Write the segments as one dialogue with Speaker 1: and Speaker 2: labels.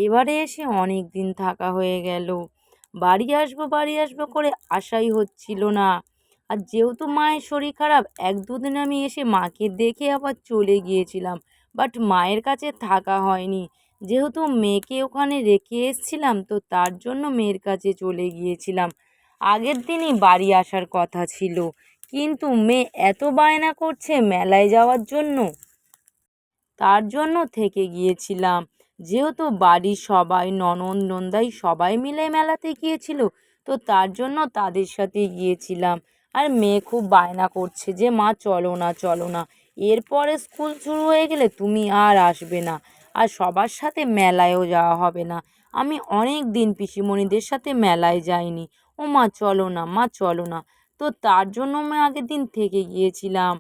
Speaker 1: এবারে এসে অনেক দিন থাকা হয়ে গেল। বাড়ি আসবো করে আশাই হচ্ছিল না। আর যেহেতু মায়ের শরীর খারাপ, ১-২ দিন আমি এসে মাকে দেখে আবার চলে গিয়েছিলাম। বাট মায়ের কাছে থাকা হয়নি। যেহেতু মেয়েকে ওখানে রেখে এসছিলাম, তো তার জন্য মেয়ের কাছে চলে গিয়েছিলাম। আগের দিনই বাড়ি আসার কথা ছিল, কিন্তু মেয়ে এত বায়না করছে মেলায় যাওয়ার জন্য, তার জন্য থেকে গিয়েছিলাম। যেহেতু বাড়ির সবাই ননদ নন্দাই সবাই মিলে মেলাতে গিয়েছিল, তো তার জন্য তাদের সাথে গিয়েছিলাম। আর মেয়ে খুব বায়না করছে যে মা চলো না চলো না, এরপরে স্কুল শুরু হয়ে গেলে তুমি আর আসবে না, আর সবার সাথে মেলায়ও যাওয়া হবে না। আমি অনেক দিন পিসিমণিদের সাথে মেলায় যাইনি। ও মা চলো না, মা চলো না। তো তার জন্য আমি আগের দিন থেকে গিয়েছিলাম।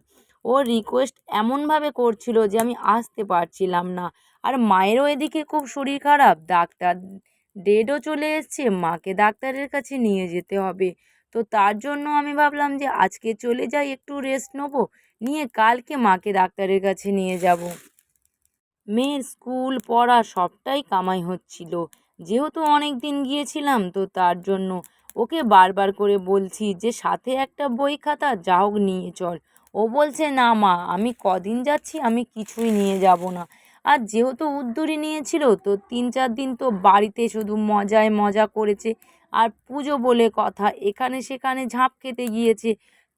Speaker 1: ওর রিকোয়েস্ট এমনভাবে করছিল যে আমি আসতে পারছিলাম না। আর মায়েরও এদিকে খুব শরীর খারাপ, ডাক্তার ডেটও চলে এসছে, মাকে ডাক্তারের কাছে নিয়ে যেতে হবে। তো তার জন্য আমি ভাবলাম যে আজকে চলে যাই, একটু রেস্ট নেবো, নিয়ে কালকে মাকে ডাক্তারের কাছে নিয়ে যাব। মেয়ের স্কুল পড়া সবটাই কামাই হচ্ছিল। যেহেতু অনেক দিন গিয়েছিলাম, তো তার জন্য ওকে বারবার করে বলছি যে সাথে একটা বই খাতা যা হোক নিয়ে চল। ও বলছে না মা, আমি কদিন যাচ্ছি, আমি কিছুই নিয়ে যাব না। আর যেহেতু উদ্যুরি নিয়েছিল, তো ৩-৪ দিন তো বাড়িতে শুধু মজায় মজা করেছে। আর পুজো বলে কথা, এখানে সেখানে ঝাঁপ খেতে গিয়েছে।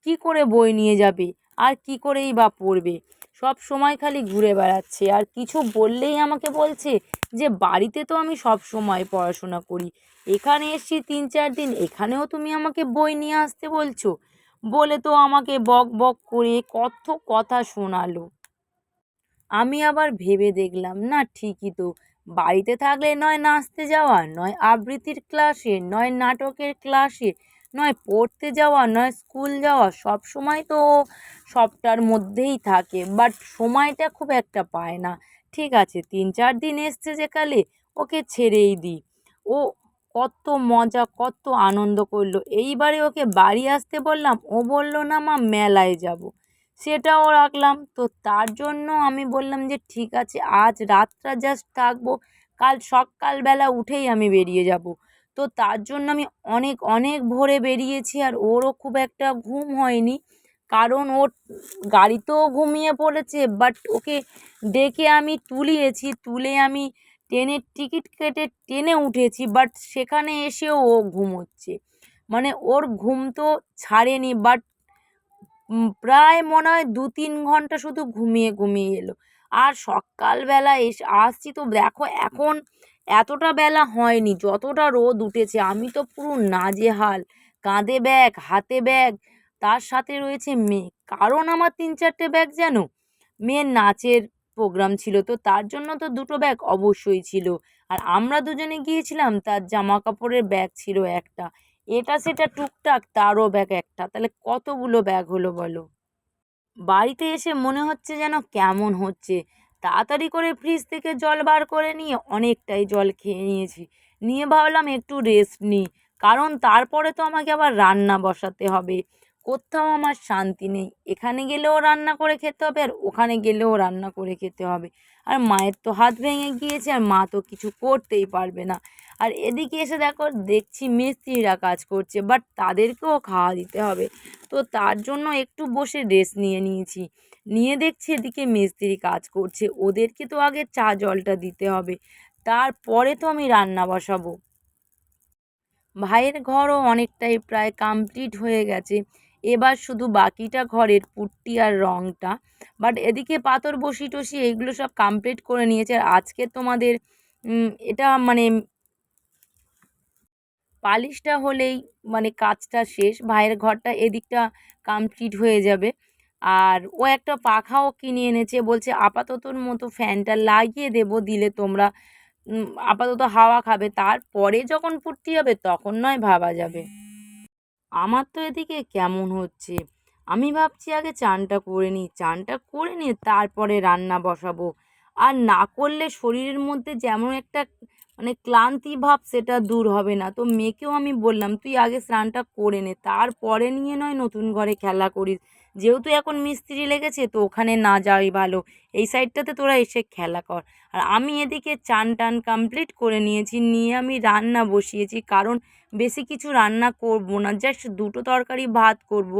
Speaker 1: কি করে বই নিয়ে যাবে, আর কি করেই বা পড়বে? সব সময় খালি ঘুরে বেড়াচ্ছে, আর কিছু বললেই আমাকে বলছে যে বাড়িতে তো আমি সব সময় পড়াশোনা করি, এখানে এসছি ৩-৪ দিন, এখানেও তুমি আমাকে বই নিয়ে আসতে বলছো? বলে তো আমাকে বক বক করে কত কথা শোনালো। আমি আবার ভেবে দেখলাম, না ঠিকই তো, বাড়িতে থাকলে নয় নাচতে যাওয়া, নয় আবৃত্তির ক্লাসে, নয় নাটকের ক্লাসে, নয় পড়তে যাওয়া, নয় স্কুল যাওয়া, সব সময় তো ও সবটার মধ্যেই থাকে, বাট সময়টা খুব একটা পায় না। ঠিক আছে, ৩-৪ দিন এসছে যেকালে, ওকে ছেড়েই দিই। ও কত মজা কত আনন্দ করলো। এইবারে ওকে বাড়ি আসতে বললাম, ও বলল না মা মেলায় যাব। সেটাও রাখলাম। তো তার জন্য আমি বললাম যে ঠিক আছে, আজ রাতটা জাস্ট থাকবো, কাল সকালবেলা উঠেই আমি বেরিয়ে যাব। তো তার জন্য আমি অনেক অনেক ভোরে বেরিয়েছি, আর ওরও খুব একটা ঘুম হয়নি, কারণ ওর গাড়িতেও ঘুমিয়ে পড়েছে। বাট ওকে ডেকে আমি তুলিয়েছি, তুলে আমি ট্রেনের টিকিট কেটে ট্রেনে উঠেছি, বাট সেখানে এসেও ও ঘুমোচ্ছে। মানে ওর ঘুম তো ছাড়েনি, বাট প্রায় মনে হয় ২-৩ ঘন্টা শুধু ঘুমিয়ে ঘুমিয়ে এলো। আর সকালবেলা আসছি, তো দেখো এখন এতটা বেলা হয়নি, যতটা রোদ উঠেছে। আমি তো পুরো নাজেহাল, কাঁধে ব্যাগ হাতে ব্যাগ, তার সাথে রয়েছে মেয়ে। কারণ আমার ৩-৪টে ব্যাগ যেন, মেয়ের নাচের প্রোগ্রাম ছিল, তো তার জন্য তো ২টো ব্যাগ অবশ্যই ছিল। আর আমরা দুজনে গিয়েছিলাম, তার জামা কাপড়ের ব্যাগ ছিল একটা, এটা সেটা টুকটাক তারও ব্যাগ একটা, তাহলে কতগুলো ব্যাগ হলো বলো? বাড়িতে এসে মনে হচ্ছে যেন কেমন হচ্ছে। তাড়াতাড়ি করে ফ্রিজ থেকে জল বার করে নিয়ে অনেকটাই জল খেয়ে নিয়েছি। নিয়ে ভাবলাম একটু রেস্ট নিই, কারণ তারপরে তো আমাকে আবার রান্না বসাতে হবে। কোথাও আমার শান্তি নেই, এখানে গেলেও রান্না করে খেতে হবে, আর ওখানে গেলেও রান্না করে খেতে হবে। আর মায়ের তো হাত ভেঙে গিয়েছে, আর মা তো কিছু করতেই পারবে না। আর এদিকে এসে দেখছি মিস্ত্রিরা কাজ করছে, বাট তাদেরকেও খাওয়া দিতে হবে। তো তার জন্য একটু বসে রেস্ট নিয়ে নিয়েছি। নিয়ে দেখছি এদিকে মিস্ত্রি কাজ করছে, ওদেরকে তো আগে চা জলটা দিতে হবে, তারপরে তো আমি রান্না বসাবো। ভাইয়ের ঘরও অনেকটাই প্রায় কমপ্লিট হয়ে গেছে। এবার শুধু বাকিটা ঘরের পুট্টি আর রঙটা। বাট এদিকে পাথর বসি টসি এগুলো সব কমপ্লিট করে নিয়েছে। আর আজকে তোমাদের এটা মানে পালিশটা হলেই মানে কাজটা শেষ, ভাইয়ের ঘরটা এদিকটা কমপ্লিট হয়ে যাবে। আর ও একটা পাখাও কিনে এনেছে, বলছে আপাততর মতো ফ্যানটা লাগিয়ে দেবো, দিলে তোমরা আপাতত হাওয়া খাবে, তারপরে যখন ফুর্তি হবে তখন নয় ভাবা যাবে। আমার তো এদিকে কেমন হচ্ছে, আমি ভাবছি আগে চানটা করে নিই, চানটা করে নিয়ে তারপরে রান্না বসাবো। আর না করলে শরীরের মধ্যে যেমন একটা মানে ক্লান্তি ভাব, সেটা দূর হবে না। তো মেয়েকেও আমি বললাম তুই আগে স্নানটা করে নে, তারপরে নিয়ে নয় নতুন ঘরে খেলা করিস। যেহেতু এখন মিস্ত্রি লেগেছে তো ওখানে না যাওয়াই ভালো, এই সাইডটাতে তোরা এসে খেলা কর। আর আমি এদিকে চান টান কমপ্লিট করে নিয়েছি, নিয়ে আমি রান্না বসিয়েছি, কারণ বেশি কিছু রান্না করব না, জাস্ট দুটো তরকারি ভাত করব।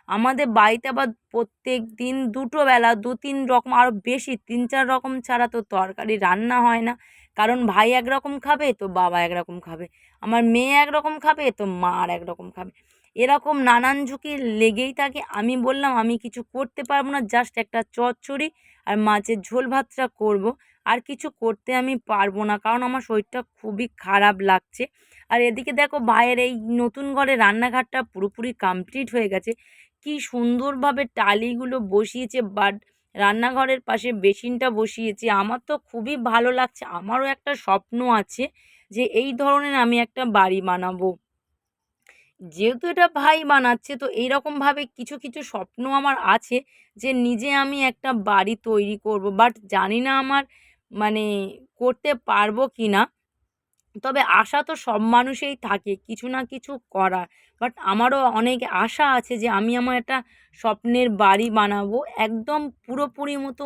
Speaker 1: আমাদের বাড়িতে আবার প্রত্যেক দিন দুটো বেলা দু তিন রকম, আরও বেশি 3-4 রকম ছাড়া তো তরকারি রান্না হয় না। কারণ ভাই একরকম খাবে তো বাবা একরকম খাবে, আমার মেয়ে একরকম খাবে তো মা আর একরকম খাবে, এরকম নানান ঝুঁকি লেগেই থাকে। আমি বললাম আমি কিছু করতে পারবো না, জাস্ট একটা চচ্চড়ি আর মাছের ঝোল ভাতটা করব, আর কিছু করতে আমি পারবো না, কারণ আমার শরীরটা খুবই খারাপ লাগছে। আর এদিকে দেখো ভাইয়ের এই নতুন ঘরে রান্নাঘরটা পুরোপুরি কমপ্লিট হয়ে গেছে, কি সুন্দরভাবে টালিগুলো বসিয়েছে, বাট রান্নাঘরের পাশে বেসিনটা বসিয়েছে, আমার তো খুবই ভালো লাগছে। আমারও একটা স্বপ্ন আছে যে এই ধরনের আমি একটা বাড়ি বানাবো। যেহেতু এটা ভাই বানাচ্ছে তো এইরকমভাবে কিছু কিছু স্বপ্ন আমার আছে যে নিজে আমি একটা বাড়ি তৈরি করব, বাট জানি না আমার মানে করতে পারবো কি না। তবে আশা তো সব মানুষেই থাকে কিছু না কিছু করার, বাট আমারও অনেক আশা আছে যে আমি আমার একটা স্বপ্নের বাড়ি বানাবো, একদম পুরোপুরি মতো,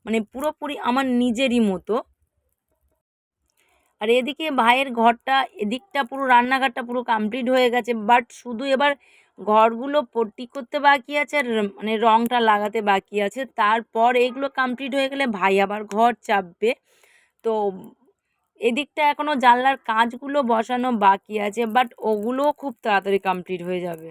Speaker 1: মানে পুরোপুরি আমার নিজেরই মতো। আর এদিকে ভাইয়ের ঘরটা, এদিকটা পুরো রান্নাঘরটা পুরো কমপ্লিট হয়ে গেছে, বাট শুধু এবার ঘরগুলো পট্টি করতে বাকি আছে, আর মানে রংটা লাগাতে বাকি আছে। তারপর এগুলো কমপ্লিট হয়ে গেলে ভাই আবার ঘর চাপবে। তো এদিকটা এখনও জানলার কাঁচগুলো বসানো বাকি আছে, বাট ওগুলোও খুব তাড়াতাড়ি কমপ্লিট হয়ে যাবে।